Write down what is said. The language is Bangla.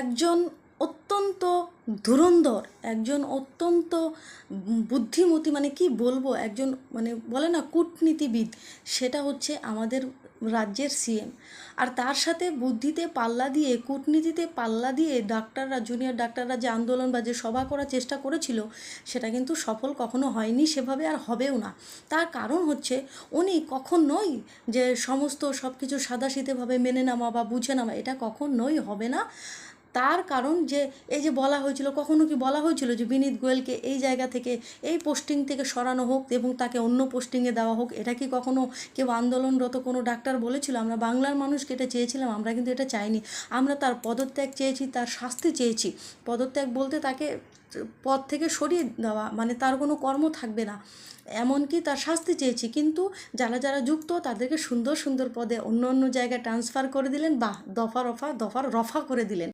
একজন অত্যন্ত ধুরন্ধর, একজন অত্যন্ত বুদ্ধিমতী, মানে কি বলবো, একজন মানে বলে না কূটনীতিবিদ, সেটা হচ্ছে আমাদের রাজ্যের সিএম। আর তার সাথে বুদ্ধিতে পাল্লা দিয়ে, কূটনীতিতে পাল্লা দিয়ে ডাক্তাররা, জুনিয়র ডাক্তাররা যে আন্দোলন বা যে সভা করার চেষ্টা করেছিল, সেটা কিন্তু সফল কখনো হয়নি, সেভাবে আর হবেও না। তার কারণ হচ্ছে উনি কখনোই যে সমস্ত সব কিছু সাদাসিধেভাবে মেনে নেওয়া বা বুঝে নেওয়া, এটা কখনোই হবে না। তার কারণ যে এই যে বলা হয়েছিল, কখনো কি বলা হয়েছিল যে বিনীত গোয়েলকে এই জায়গা থেকে, এই পোস্টিং থেকে সরানো হোক এবং তাকে অন্য পোস্টিংয়ে দেওয়া হোক? এটা কি কখনো কেউ আন্দোলনরত কোনো ডাক্তার বলেছিল? আমরা বাংলার মানুষকে এটা চেয়েছিলাম? আমরা কিন্তু এটা চাইনি। আমরা তার পদত্যাগ চেয়েছি, তার শাস্তি চেয়েছি। পদত্যাগ বলতে তাকে পদ থেকে সরিয়ে দেওয়া, মানে তার কোনো কর্ম থাকবে না, এমনকি তার শাস্তি চেয়েছি। কিন্তু যারা যারা যুক্ত তাদেরকে সুন্দর সুন্দর পদে অন্য অন্য জায়গায় ট্রান্সফার করে দিলেন, বা দফা রফা করে দিলেন।